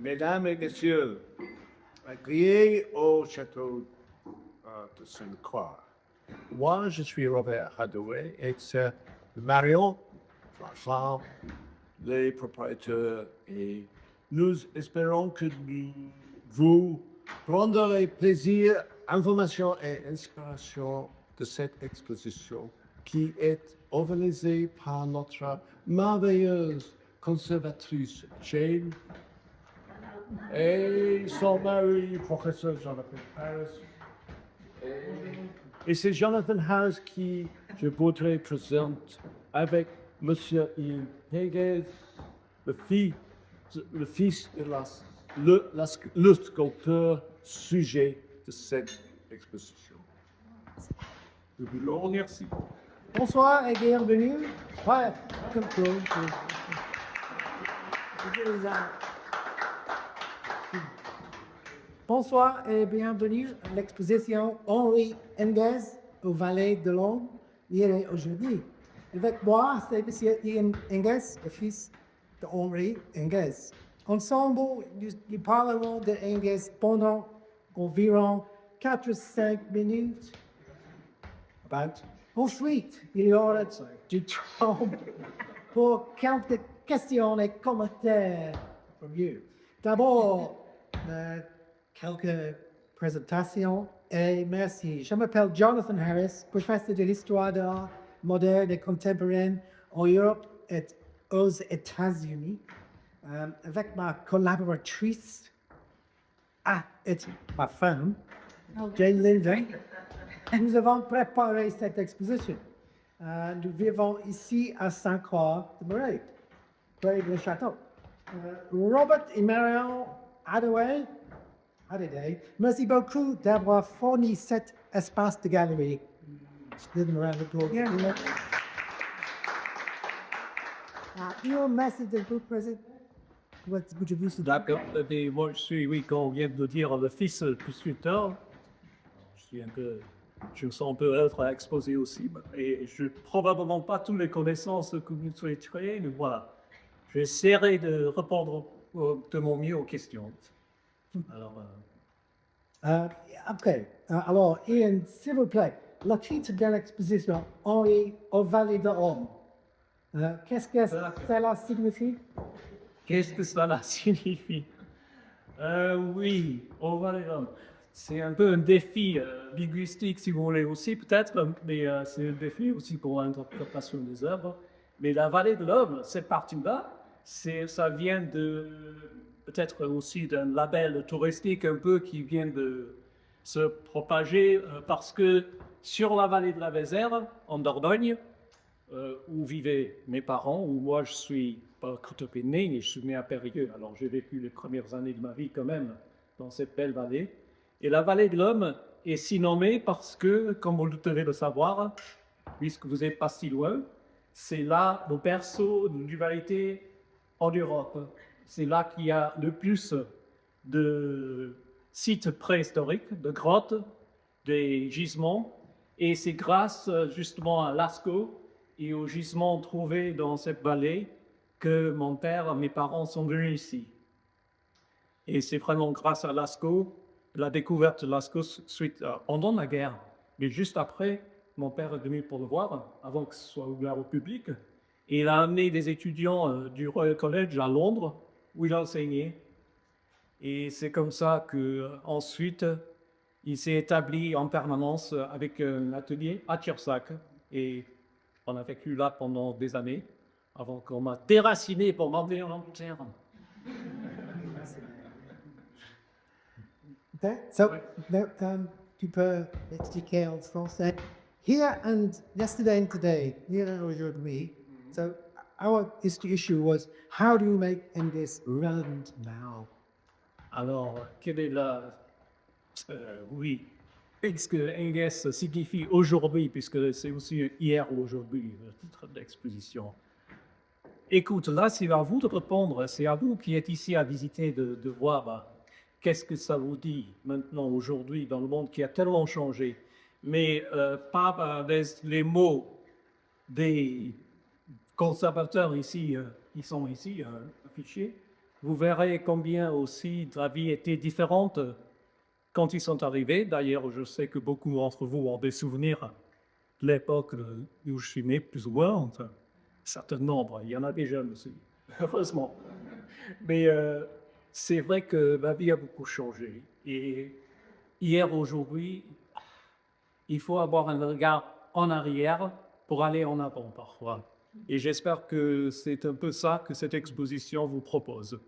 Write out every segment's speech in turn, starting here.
Mesdames et messieurs, agréés au château de Sainte-Croix. Moi, je suis Robert Hadoué et c'est Marion, ma femme, les propriétaires, et nous espérons que vous prendrez plaisir, information et inspiration de cette exposition qui est organisée par notre merveilleuse conservatrice Jane et son mari, professeur Jonathan Harris. Et c'est Jonathan Harris qui je voudrais présenter avec Monsieur Ian Higgins, le fils de le sculpteur sujet de cette exposition. Nous vous le remercions. Bonsoir et bienvenue. Ouais, comme tout. Bonsoir et bienvenue à l'exposition Henri Engels au Valais de l'Homme hier et aujourd'hui. Avec moi, c'est M. Ian Engels, le fils de Henri Engels. Ensemble, nous parlerons de Engels pendant environ 4-5 minutes. Ensuite, il y aura du temps pour quelques questions et commentaires pour mieux. D'abord, quelques présentations et merci. Je m'appelle Jonathan Harris, professeur de l'histoire de l'art moderne et contemporaine en Europe et aux États-Unis, avec ma collaboratrice et ma femme, Jane Linden. Nous avons préparé cette exposition. Nous vivons ici à Sainte-Croix-de-Marais, près du château. Robert et Marion Hadoué, merci beaucoup d'avoir fourni cet espace de galerie. Your message de vous présenter. D'accord. Et moi, je suis, oui, comme on vient de dire, le fils du sculpteur. Je me sens un peu être exposé aussi. Et je n'ai probablement pas toutes les connaissances que vous souhaiterez, mais voilà. J'essaierai de répondre de mon mieux aux questions. Alors, Alors, Ian, s'il vous plaît, le titre de l'exposition, Henri au Valais de l'Homme. Qu'est-ce que cela signifie? Qu'est-ce que cela signifie? Oui, au Valais de l'Homme. C'est un peu un défi linguistique, si vous voulez aussi, peut-être, mais c'est un défi aussi pour l'interprétation des œuvres. Mais la vallée de l'Homme, cette partie-là, ça vient peut-être aussi d'un label touristique un peu qui vient de se propager parce que sur la vallée de la Vézère, en Dordogne, où vivaient mes parents, où moi je suis pas tout né, mais je suis né à Périgueux. Alors j'ai vécu les premières années de ma vie quand même dans cette belle vallée. Et la vallée de l'Homme est si nommée parce que, comme vous devez le savoir, puisque vous n'êtes pas si loin, c'est là le berceau de l'humanité en Europe. C'est là qu'il y a le plus de sites préhistoriques, de grottes, des gisements. Et c'est grâce justement à Lascaux et aux gisements trouvés dans cette vallée que mon père et mes parents sont venus ici. Et c'est vraiment grâce à Lascaux, la découverte de Lascaux suite pendant la guerre, mais juste après, mon père est venu pour le voir, avant que ce soit ouvert au public, et il a amené des étudiants du Royal College à Londres, où il a enseigné. Et c'est comme ça qu'ensuite, il s'est établi en permanence avec un atelier à Tirsac, et on a vécu là pendant des années, avant qu'on m'a déraciné pour m'emmener en Angleterre. So, tu peux expliquer en français. Here and yesterday and today, here and aujourd'hui. So, our issue was, how do you make Engels relevant now? Alors, quelle est oui, qu'est-ce que Engels signifie aujourd'hui, puisque c'est aussi hier ou aujourd'hui, le titre de l'exposition. Écoute, là, c'est à vous de répondre, c'est à vous qui êtes ici à visiter de voir qu'est-ce que ça vous dit maintenant, aujourd'hui, dans le monde qui a tellement changé. Mais pas les mots des conservateurs ici, qui sont ici affichés. vous verrez combien aussi la vie était différente quand ils sont arrivés. D'ailleurs, je sais que beaucoup d'entre vous ont des souvenirs de l'époque où je suis né, plus ou moins. Enfin, un certain nombre, il y en a des jeunes aussi, heureusement. Mais c'est vrai que ma vie a beaucoup changé. Et hier, aujourd'hui, il faut avoir un regard en arrière pour aller en avant parfois. Et j'espère que c'est un peu ça que cette exposition vous propose.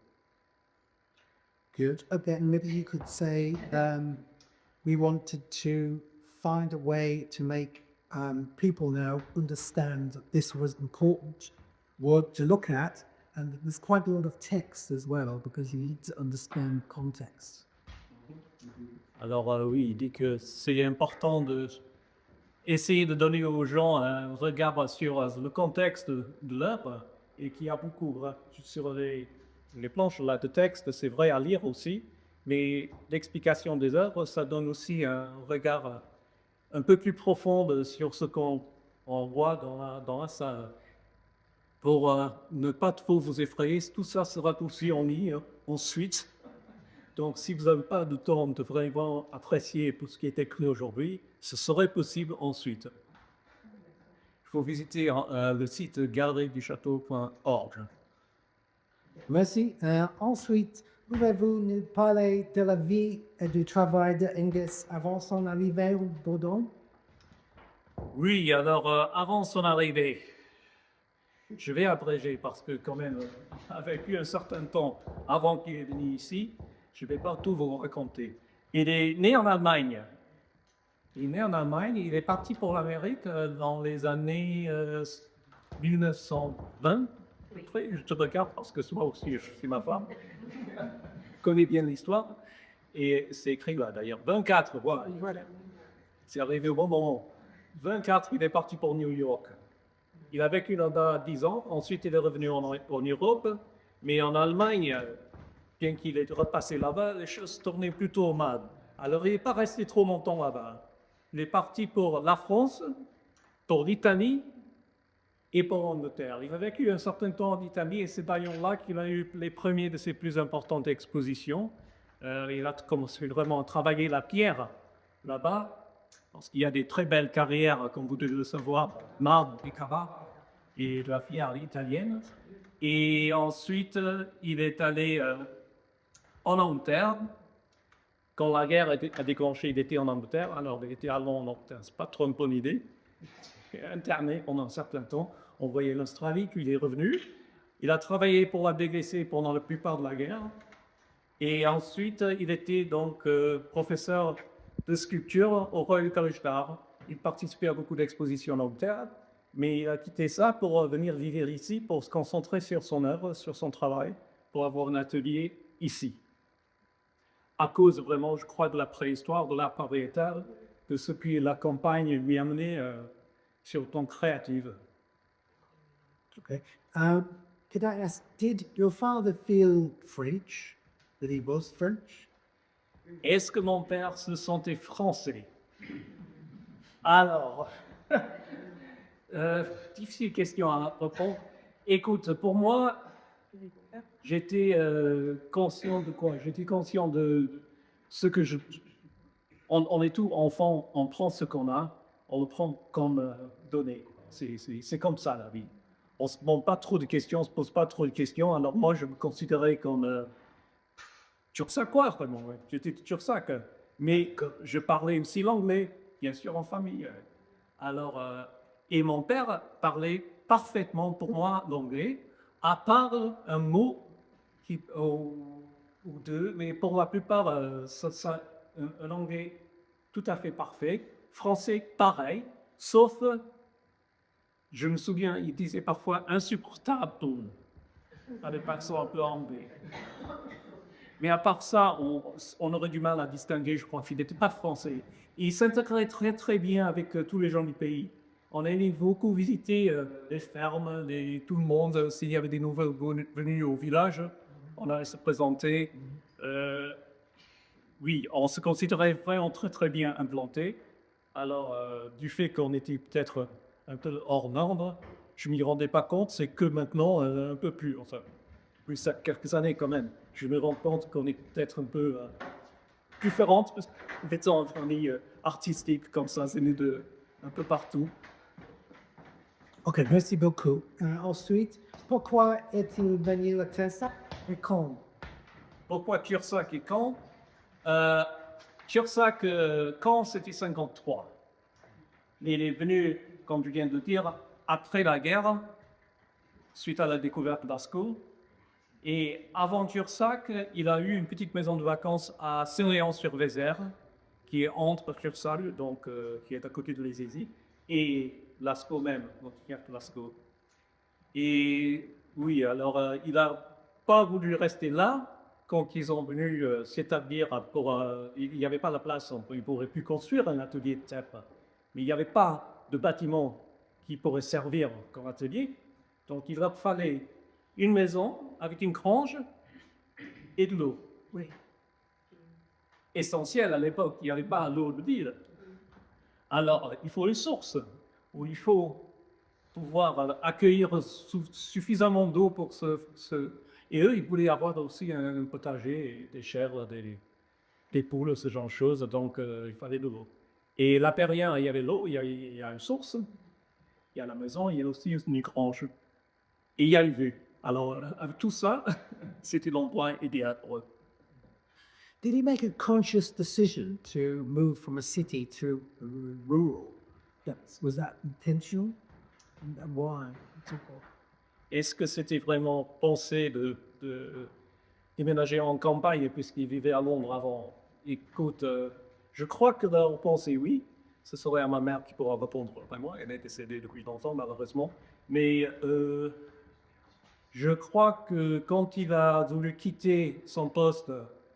Good. Okay, and maybe you could say we wanted to find a way to make people now understand that this was important work to look at, and there's quite a lot of text as well because you need to understand context. Alors oui, il dit que c'est important de essayer de donner aux gens un regard sur le contexte de l'œuvre et qu'il y a beaucoup sur les planches là, de texte, c'est vrai à lire aussi, mais l'explication des œuvres, ça donne aussi un regard un peu plus profond sur ce qu'on voit dans la salle. Pour ne pas trop vous effrayer, tout ça sera aussi en ligne ensuite. Donc, si vous n'avez pas de temps de vraiment apprécier tout ce qui est écrit aujourd'hui, ce serait possible ensuite. Il faut visiter le site galerie-du-château.org. Merci. Ensuite, pouvez-vous nous parler de la vie et du travail d'Engels avant son arrivée au Bordeaux? Oui, alors avant son arrivée, je vais abréger parce que quand même, avec un certain temps avant qu'il est venu ici, je ne vais pas tout vous raconter. Il est né en Allemagne. Il est né en Allemagne, il est parti pour l'Amérique dans les années 1920. Je te regarde parce que moi aussi, je suis ma femme. Je connais bien l'histoire. Et c'est écrit là d'ailleurs. 24, voilà. C'est arrivé au bon moment. 24, il est parti pour New York. Il a vécu là-bas 10 ans. Ensuite, il est revenu en Europe. Mais en Allemagne, bien qu'il ait repassé là-bas, les choses tournaient plutôt mal. Alors, il n'est pas resté trop longtemps là-bas. Il est parti pour la France, pour l'Italie et pour l'Angleterre. Il a vécu un certain temps en Italie et c'est d'ailleurs là qu'il a eu les premiers de ses plus importantes expositions. Il a commencé vraiment à travailler la pierre là-bas, parce qu'il y a des très belles carrières, comme vous devez le savoir, marbre et Carrare et de la pierre italienne. Et ensuite, il est allé en Angleterre. Quand la guerre a déclenché, il était en Angleterre. Alors, il était allemand en Angleterre. C'est pas trop une bonne idée. Interné pendant un certain temps. On voyait l'Australie, puis il est revenu. Il a travaillé pour la BBC pendant la plupart de la guerre. Et ensuite, il était donc professeur de sculpture au Royal College d'Art. Il participait à beaucoup d'expositions en Angleterre, mais il a quitté ça pour venir vivre ici, pour se concentrer sur son œuvre, sur son travail, pour avoir un atelier ici. À cause vraiment, je crois, de la préhistoire, de l'art pariétal, de ce que la campagne lui a amené sur le plan créatif. Okay. Could I ask, did your father feel French? That he was French? Est-ce que mon père se sentait français? Alors, difficile question à répondre. Écoute, pour moi, j'étais conscient de quoi? J'étais conscient de ce que on est tout enfant, on prend ce qu'on a, on le prend comme donné. C'est comme ça la vie. On ne se pose pas trop de questions, on ne se pose pas trop de questions. Alors moi, je me considérais comme Tursacois, vraiment. Ouais. J'étais Tursac. Mais je parlais aussi l'anglais, bien sûr, en famille. Alors, et mon père parlait parfaitement pour moi l'anglais, à part un mot ou deux, mais pour la plupart, un anglais tout à fait parfait. Français, pareil, sauf, je me souviens, il disait parfois insupportable, avec l'accent un peu anglais. Mais à part ça, on aurait du mal à distinguer, je crois, qu'il n'était pas français. Il s'intégrait très très bien avec tous les gens du pays. On allait beaucoup visiter les fermes, tout le monde. S'il y avait des nouvelles venues au village, on allait se présenter. Oui, on se considérait vraiment très très bien implanté. Alors, du fait qu'on était peut-être un peu hors norme, je ne m'y rendais pas compte, c'est que maintenant, un peu plus, enfin. depuis ça, quelques années quand même, je me rends compte qu'on est peut-être un peu différentes, étant une famille artistique comme ça, c'est nous de un peu partout. Ok, merci beaucoup. Ensuite, pourquoi est-il venu à Tursac et quand? Pourquoi Tursac et Caen? Tursac, Caen, c'était 53. Il est venu, comme je viens de dire, après la guerre, suite à la découverte de Lascaux. Et avant Tursac, il a eu une petite maison de vacances à Saint-Léon-sur-Vézère, qui est entre Tursac, donc qui est à côté de l'Ézésie, et Lascaux même, donc Lascaux. Et oui, alors il n'a pas voulu rester là quand ils sont venus s'établir il n'y avait pas la place, il pourrait plus construire un atelier de TEP, mais il n'y avait pas de bâtiment qui pourrait servir comme atelier. Donc il leur fallait une maison avec une grange et de l'eau. Oui. Essentiel à l'époque, il n'y avait pas l'eau de ville. Alors il faut une source où il faut pouvoir accueillir suffisamment d'eau pour Et eux, ils voulaient avoir aussi un potager, des chèvres, des poules, ce genre de choses, donc il fallait de l'eau. Et la Perrien, il y avait l'eau, il y a une source, il y a la maison, il y a aussi une grange. Et il y a une vue. Alors, avec tout ça, c'était l'endroit idéal pour eux. Did he make a conscious decision to move from a city to rural? Was that intentional? And why? Est-ce que c'était vraiment pensé de déménager en campagne puisqu'ils vivaient à Londres avant? Écoute, je crois que leur pensée, oui. Ce serait à ma mère qui pourra répondre après moi. Elle est décédée depuis longtemps, malheureusement. Mais je crois que quand il a voulu quitter son poste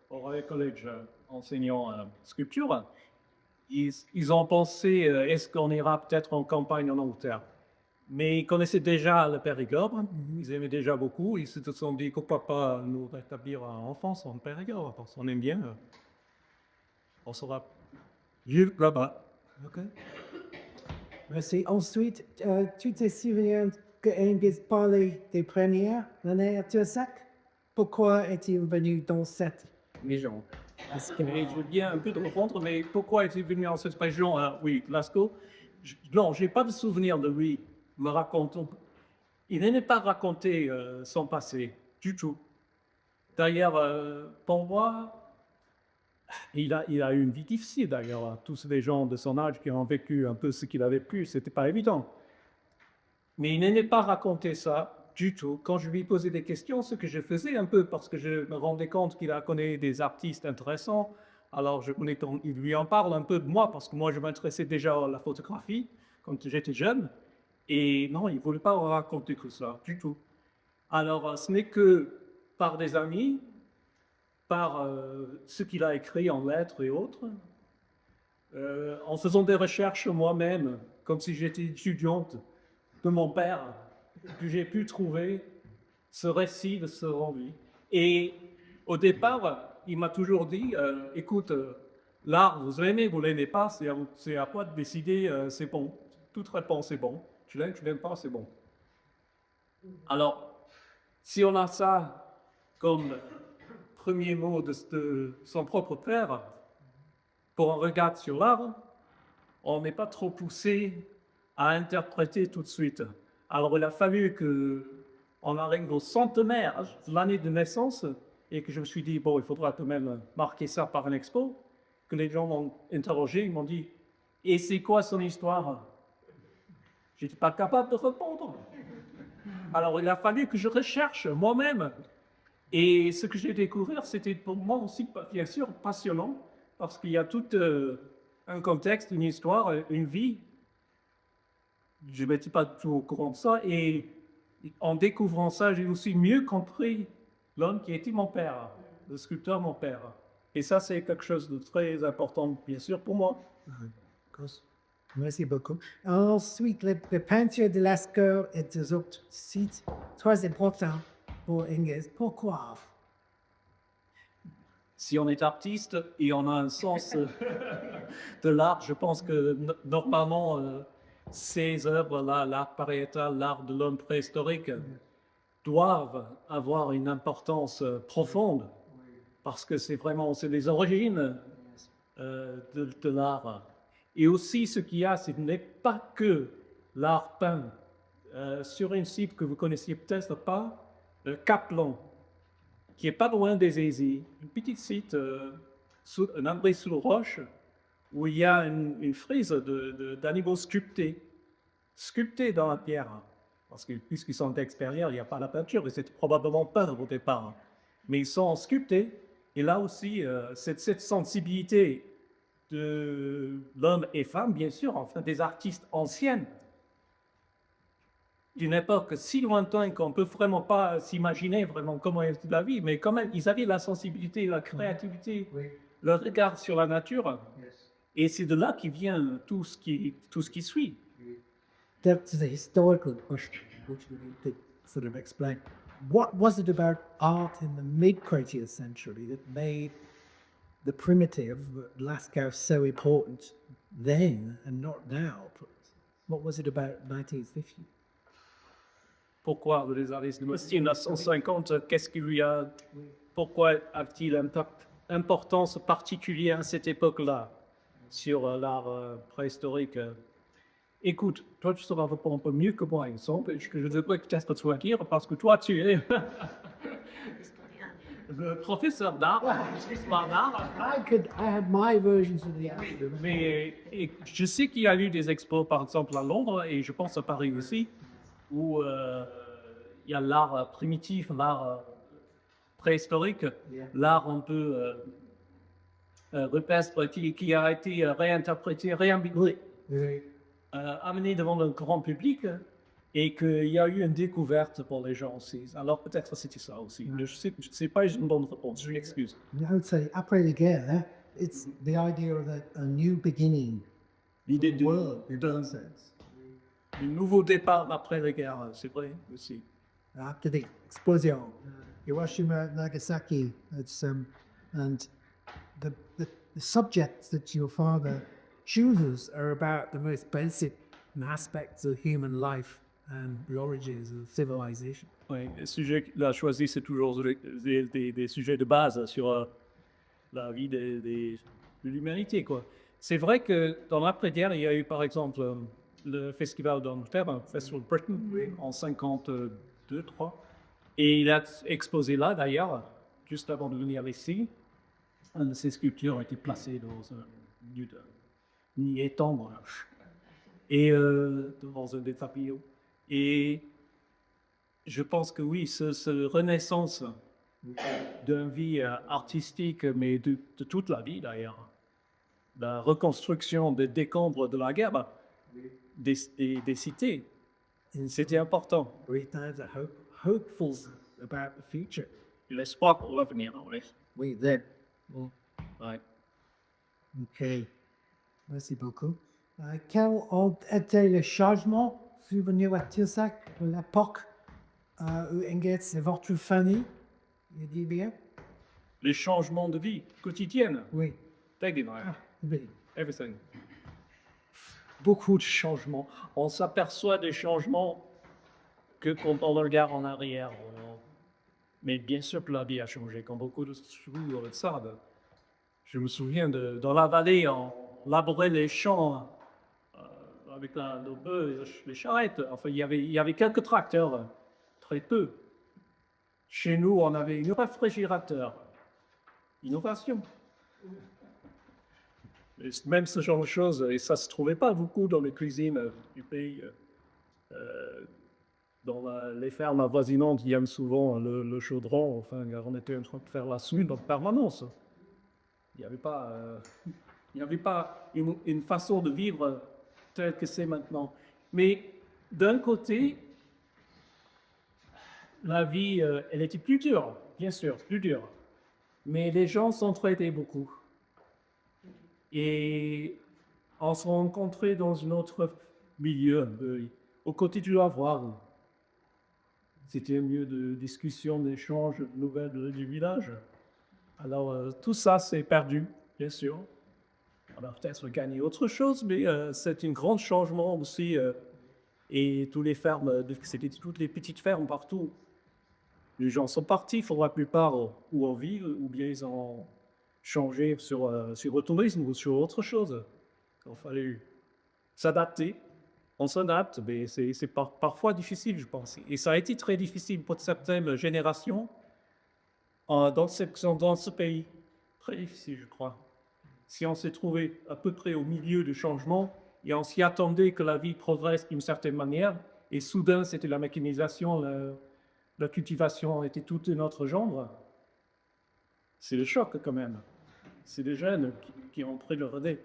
au Royal College enseignant sculpture, ils ont pensé, est-ce qu'on ira peut-être en campagne en Angleterre? Mais ils connaissaient déjà le Périgord, ils aimaient déjà beaucoup, ils se sont dit pourquoi pas nous rétablir en France, en Périgord, parce qu'on aime bien, on sera vivre là-bas. Ok. Merci. Ensuite, tu te souviens que Angus parlait des premières années à Tursac? Pourquoi est-il venu dans cette région? Et je viens un peu de répondre, mais pourquoi est-il venu en cette région? Oui, Glasgow. Non, je n'ai pas de souvenir de lui me racontant. Il n'aimait pas raconter son passé, du tout. D'ailleurs, pour moi, il a eu une vie difficile, d'ailleurs. Tous les gens de son âge qui ont vécu un peu ce qu'il avait pu, c'était pas évident. Mais il n'aimait pas raconter ça du tout. Quand je lui posais des questions, ce que je faisais un peu, parce que je me rendais compte qu'il a connu des artistes intéressants, alors il lui en parle un peu de moi, parce que moi je m'intéressais déjà à la photographie quand j'étais jeune. Et non, il ne voulait pas raconter tout ça, du tout. Alors ce n'est que par des amis, par ce qu'il a écrit en lettres et autres, en faisant des recherches moi-même, comme si j'étais étudiante de mon père, que j'ai pu trouver ce récit de ce rendu. Et au départ, il m'a toujours dit, écoute, l'art, vous l'aimez, vous l'aimez pas, c'est à toi de décider, c'est bon. Toute réponse est bon. Tu l'aimes pas, c'est bon. Alors, si on a ça comme premier mot de son propre père, pour un regard sur l'art, on n'est pas trop poussé à interpréter tout de suite. Alors, il a fallu qu'on arrive au centenaire de l'année de naissance et que je me suis dit, bon, il faudra quand même marquer ça par une expo, que les gens m'ont interrogé, ils m'ont dit, et c'est quoi son histoire? Je n'étais pas capable de répondre. Alors, il a fallu que je recherche moi-même. Et ce que j'ai découvert, c'était pour moi aussi, bien sûr, passionnant, parce qu'il y a tout un contexte, une histoire, une vie. Je n'étais pas tout au courant de ça. Et en découvrant ça, j'ai aussi mieux compris l'homme qui était mon père, le sculpteur mon père. Et ça, c'est quelque chose de très important, bien sûr, pour moi. Merci beaucoup. Ensuite, les peintures de Lascaux et des autres sites, très importants pour Angus. Pourquoi? Si on est artiste et on a un sens de l'art, je pense que normalement, ces œuvres-là, l'art pariétal, l'art de l'homme préhistorique, doivent avoir une importance profonde parce que c'est les origines de l'art. Et aussi, ce qu'il y a, ce n'est pas que l'art peint. Sur une site que vous connaissiez peut-être pas, Kaplan, qui est pas loin des Aisies, une petite site, un abri sous roche, où il y a une frise d'animaux sculptés dans la pierre. Parce que puisqu'ils sont extérieurs, il n'y a pas la peinture, et c'est probablement peint au départ. Mais ils sont sculptés, et là aussi, cette sensibilité de l'homme et femme, bien sûr, enfin des artistes anciennes, d'une époque si lointaine qu'on ne peut vraiment pas s'imaginer vraiment comment était la vie, mais quand même, ils avaient la sensibilité, la créativité, le regard sur la nature, et c'est de là qu'il vient tout ce qui suit. That's the historical question, which we need to sort of explain. What was it about art in the mid-20th century that made the primitive Lascaux so important then and not now? What was it about 1950? Pourquoi les années 1950, qu'est-ce qu'il lui a, pourquoi a-t-il une importance particulière à cette époque-là sur l'art préhistorique? Écoute, toi tu sauras répondre un peu mieux que moi, il me semble, que je devrais peut-être toi dire, parce que toi tu es le professeur d'art, histoire d'art. I had my versions of the answer. Mais je sais qu'il y a eu des expos, par exemple, à Londres, et je pense à Paris aussi, où il y a l'art primitif, l'art préhistorique, l'art un peu rupestre qui a été réinterprété, réambigué, amené devant le grand public, et qu'il y a eu une découverte pour les gens aussi. Alors peut-être c'était ça aussi. Je sais pas une bonne réponse, je m'excuse. I would say, après la guerre, it's the idea of a new beginning. L'idée The world, in one sense. du nouveau départ après la guerre, c'est vrai aussi. After the explosion, Hiroshima, Nagasaki, and the subjects that your father chooses are about the most basic aspects of human life and the origins of civilization. Oui, les sujets qu'il a choisis, c'est toujours des sujets de base sur la vie de l'humanité, quoi. C'est vrai que dans l'après-guerre, il y a eu, par exemple, le festival d'Angleterre, le Festival Britain, en 52-3. Et il a exposé là, d'ailleurs, juste avant de venir ici. Un de ses sculptures a été placé dans un lieu de nid étendre, et dans un des tapis. Et je pense que oui, cette renaissance d'une vie artistique, mais de toute la vie d'ailleurs, la reconstruction des décombres de la guerre, des cités, c'était important. We times are hopeful about the future. L'espoir pour l'avenir, oui. We then. Ouais. Ok. Merci beaucoup. Quels ont été les changements survenus à Tirsac de l'époque où Engels est votre famille? Il dit bien? Les changements de vie quotidienne, Oui. Oui. everything. Beaucoup de changements. On s'aperçoit des changements que quand on regarde en arrière. Mais bien sûr que la vie a changé, comme beaucoup de choses le savent. Je me souviens dans la vallée, on labourait les champs avec le bœuf, les charrettes. Enfin, il y avait quelques tracteurs, très peu. Chez nous, on avait un réfrigérateur. Innovation. Et même ce genre de choses, et ça ne se trouvait pas beaucoup dans les cuisines du pays. Dans les fermes avoisinantes, il y a souvent le chaudron. Enfin, on était en train de faire la soude en permanence. Il n'y avait pas une façon de vivre telle que c'est maintenant. Mais d'un côté, la vie, elle était plus dure, bien sûr, plus dure. Mais les gens s'entraidaient beaucoup. Et on se rencontrait dans un autre milieu, au côté du lavoir. C'était un lieu de discussion, d'échange, de nouvelles du village. Alors, tout ça s'est perdu, bien sûr. On a peut-être gagné autre chose, mais c'est un grand changement aussi. Et toutes les fermes, c'était toutes les petites fermes partout. les gens sont partis pour la plupart ou en ville, ou bien ils ont changé sur le tourisme ou sur autre chose. Il a fallu s'adapter. On s'adapte, mais c'est parfois difficile, je pense. Et ça a été très difficile pour certaines générations dans ce pays. Très difficile, je crois. Si on s'est trouvé à peu près au milieu du changement et on s'y attendait que la vie progresse d'une certaine manière, et soudain c'était la mécanisation, la cultivation était tout un autre genre, c'est le choc quand même. C'est les jeunes qui ont pris le relais.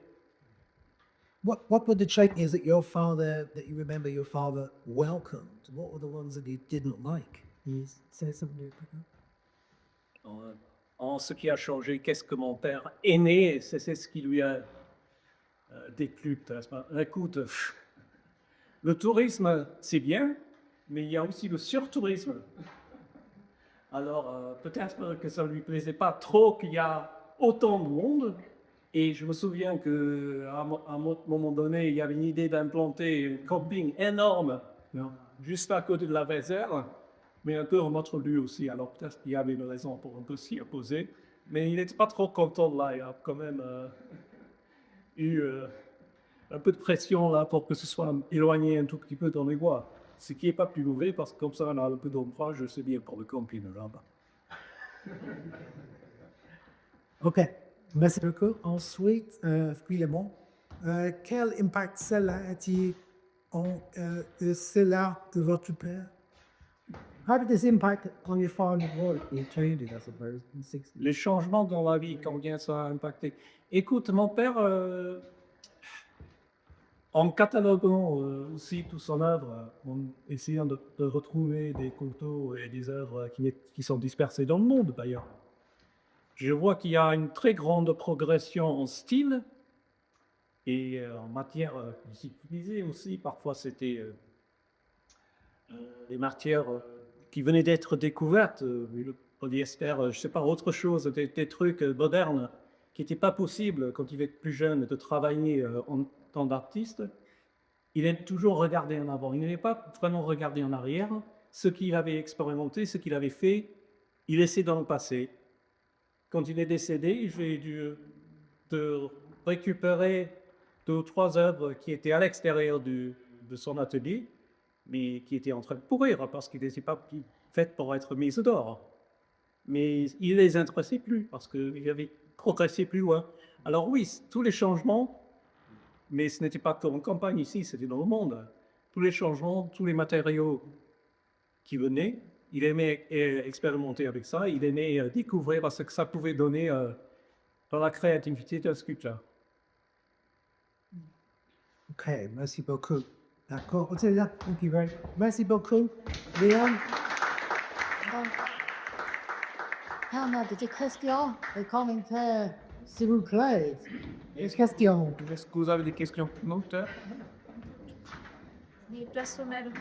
What were the changes that you remember your father welcomed? What were the ones that he didn't like? Can you say something about that? En ce qui a changé, qu'est-ce que mon père est né, c'est ce qui lui a déplu. Écoute, le tourisme, c'est bien, mais il y a aussi le surtourisme. Alors, peut-être que ça ne lui plaisait pas trop qu'il y a autant de monde. Et je me souviens qu'à un moment donné, il y avait une idée d'implanter un camping énorme, juste à côté de la Vézère, mais un peu en notre lieu aussi. Alors peut-être qu'il y avait une raison pour un peu s'y opposer. Mais il n'était pas trop content là. Il a quand même eu un peu de pression là pour que ce soit éloigné un tout petit peu dans les bois. Ce qui n'est pas plus mauvais parce que comme ça on a un peu d'ombrage, c'est bien pour le camping là-bas. Ok, merci beaucoup. Ensuite, Philémon, quel impact cela a-t-il cela de votre père? How did this impact on your father's work? He changed it, I suppose, in 60s. Les changements dans la vie, combien ça a impacté? Écoute, mon père, en cataloguant aussi toute son œuvre, en essayant de retrouver des couteaux et des œuvres qui sont dispersées dans le monde d'ailleurs, je vois qu'il y a une très grande progression en style et en matière utilisée aussi. Parfois, c'était des matières qui venaient d'être découvertes, le polyester, je ne sais pas, autre chose, des trucs modernes qui n'étaient pas possibles quand il était plus jeune de travailler en tant d'artiste. Il a toujours regardé en avant, il n'avait pas vraiment regardé en arrière. Ce qu'il avait expérimenté, ce qu'il avait fait, il laissait dans le passé. Quand il est décédé, j'ai dû récupérer 2 ou 3 œuvres qui étaient à l'extérieur de son atelier, mais qui étaient en train de pourrir parce qu'ils n'étaient pas faits pour être mis dehors. Mais il ne les intéressait plus parce qu'il avait progressé plus loin. Alors oui, tous les changements, mais ce n'était pas qu'en campagne ici, c'était dans le monde. Tous les changements, tous les matériaux qui venaient, il aimait expérimenter avec ça, il aimait découvrir ce que ça pouvait donner dans la créativité d'un sculpteur. Ok, merci beaucoup. D'accord, c'est là. Thank you very much. Merci beaucoup. Léon, On a des questions, des commentaires. s'il vous plaît. Des questions. Est-ce que vous avez des questions pour nous, peut-être? Mais personnellement,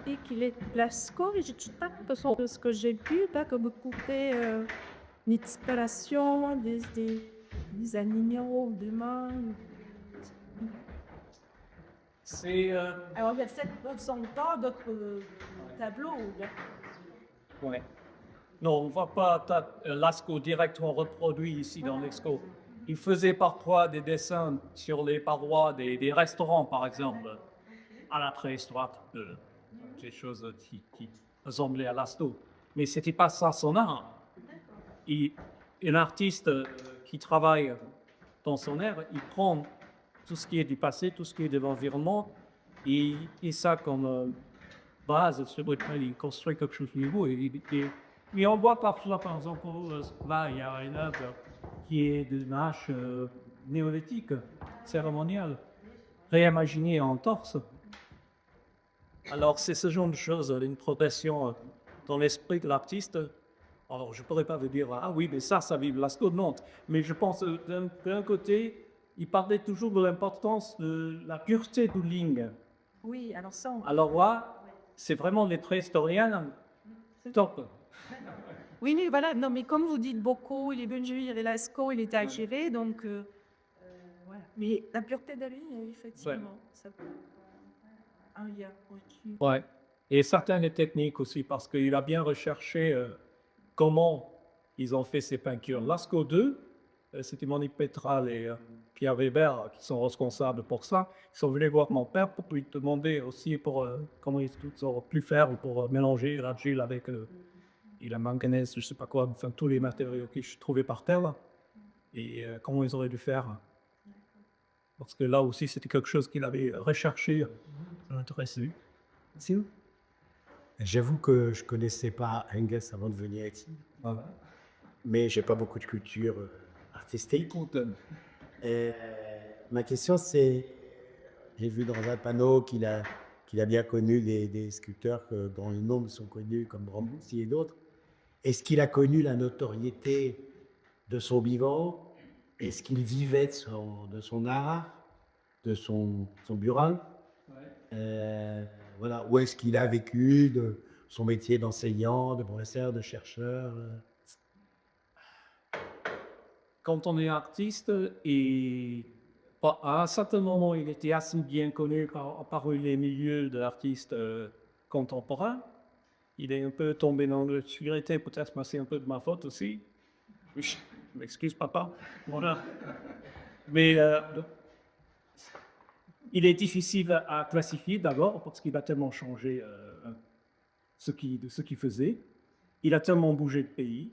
et qu'il est Blasco, je ne pas que de ce que j'ai vu, pas que beaucoup l'inspiration des animaux, des mains. C'est Alors, il y a 7% de temps d'autres tableaux. Là. ouais. Non, on ne voit pas Lascaux directement reproduit ici dans l'expo. Il faisait parfois des dessins sur les parois des restaurants, par exemple, à la préhistoire, des choses qui ressemblaient à Lascaux. Mais ce n'était pas ça son art. Un artiste qui travaille dans son art, il prend tout ce qui est du passé, tout ce qui est de l'environnement, et ça comme base sur lequel il construit quelque chose de nouveau. Et on voit parfois, par exemple, là, il y a une œuvre qui est de hache néolithique, cérémoniale, réimaginée en torse. Alors, c'est ce genre de choses, une progression dans l'esprit de l'artiste. Alors, je ne pourrais pas vous dire, ah oui, mais ça vive Lascaux, non. Mais je pense, d'un côté, il parlait toujours de l'importance de la pureté du ligne. Oui, alors ça, Alors là, c'est vraiment les préhistoriens, top. Oui, mais voilà, non, mais comme vous dites beaucoup, il est venu, il est Lascaux, il est Algéré, donc voilà. Mais la pureté de lui, effectivement, ça peut un lien au-dessus. Ouais. Et certaines techniques aussi, parce qu'il a bien recherché comment ils ont fait ces peintures. Lascaux 2, c'était Monique Pétral et Pierre Weber qui sont responsables pour ça. Ils sont venus voir mon père pour lui demander aussi pour comment ils auraient pu faire pour mélanger l'argile avec et la manganèse, je ne sais pas quoi, enfin tous les matériaux que je trouvais par terre. Là. Et comment ils auraient dû faire. Parce que là aussi, c'était quelque chose qu'il avait recherché. Ça m'intéressait. C'est où? J'avoue que je connaissais pas Angus avant de venir ici, mais j'ai pas beaucoup de culture artistique. Et ma question c'est, j'ai vu dans un panneau qu'il a bien connu des sculpteurs dont les noms sont connus comme Brancusi et d'autres. Est-ce qu'il a connu la notoriété de son vivant? Est-ce qu'il vivait de son art, de son burin? Voilà. Ou est-ce qu'il a vécu de son métier d'enseignant, de professeur, de chercheur? Quand on est artiste, et à un certain moment, il était assez bien connu par les milieux de l'artiste contemporain. Il est un peu tombé dans l'obscurité, peut-être, mais c'est un peu de ma faute aussi. Je m'excuse, papa. Voilà. Mais il est difficile à classifier d'abord parce qu'il a tellement changé ce qu'il faisait. Il a tellement bougé de pays.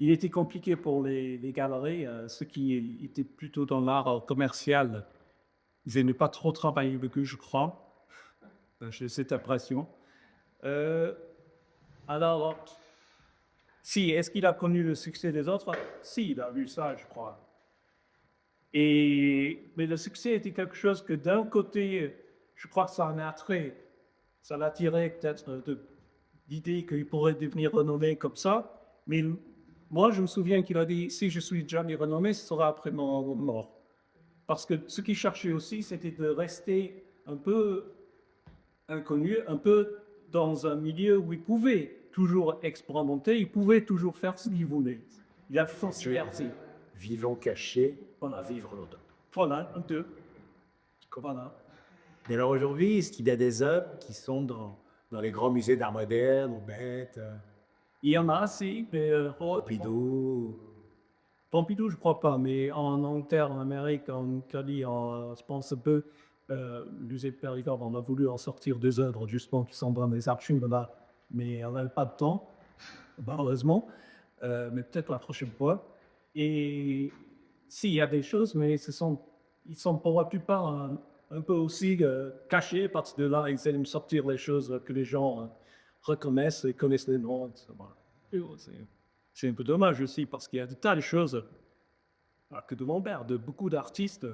Il était compliqué pour les galeries, ceux qui étaient plutôt dans l'art commercial. Ils n'aimaient pas trop travailler avec eux, je crois. J'ai cette impression. Alors, si, est-ce qu'il a connu le succès des autres? Si, il a vu ça, je crois. Mais le succès était quelque chose que d'un côté, je crois que ça en a attrait. Ça l'attirait peut-être d'idée qu'il pourrait devenir renommé comme ça. Mais moi, je me souviens qu'il a dit, si je suis jamais renommé, ce sera après mon mort. Parce que ce qu'il cherchait aussi, c'était de rester un peu inconnu, un peu dans un milieu où il pouvait toujours expérimenter, il pouvait toujours faire ce qu'il voulait. Il a son liberté. Vivons cachés, Voilà. vivre longtemps. Voilà, un peu. Voilà. Et alors aujourd'hui, est-ce qu'il y a des œuvres qui sont dans les grands musées d'art moderne, au Met, Il y en a assez, mais Pompidou? Pompidou, je crois pas, mais en Angleterre, en Amérique, en Italie, je pense un peu, le musée de Périgord, on a voulu en sortir des œuvres justement qui sont dans les archives là, mais on n'avait pas de temps, malheureusement, mais peut-être la prochaine fois. Et s'il y a des choses, mais ils sont pour la plupart un peu aussi cachés parce que là, ils aiment sortir les choses que les gens reconnaissent et connaissent les noms. C'est un peu dommage aussi parce qu'il y a des tas de choses que de mon père, de beaucoup d'artistes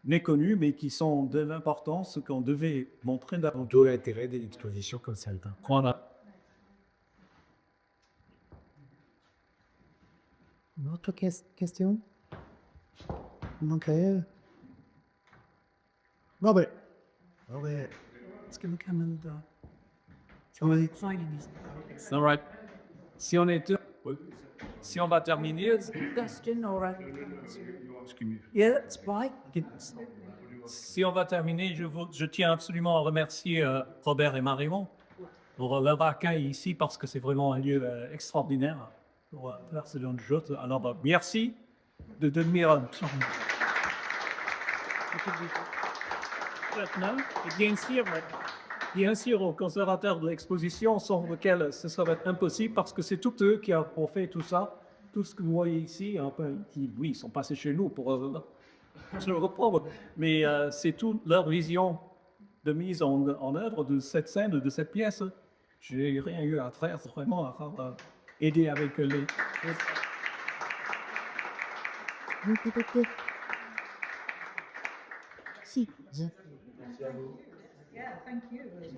méconnus, mais qui sont de l'importance qu'on devait montrer d'abord. D'où l'intérêt d'une exposition comme celle-là. Voilà. Une autre question? Ok. Robert. Est-ce que le Canada? All right. Si on est deux, si on va terminer, Dustin, all right. excuse-moi. Yeah, that's right. Si on va terminer, je tiens absolument à remercier Robert et Marion pour leur accueil ici parce que c'est vraiment un lieu extraordinaire pour faire ce genre de choses. Alors, merci de devenir maintenant. Et bien sûr, aux conservateurs de l'exposition, sans lesquels ce serait impossible parce que c'est tous eux qui ont fait tout ça. Tout ce que vous voyez ici, oui, ils sont passés chez nous pour se le reprendre, mais c'est toute leur vision de mise en œuvre de cette scène, de cette pièce. J'ai rien eu à faire, vraiment, à part aider avec les... Si. Yeah, thank you.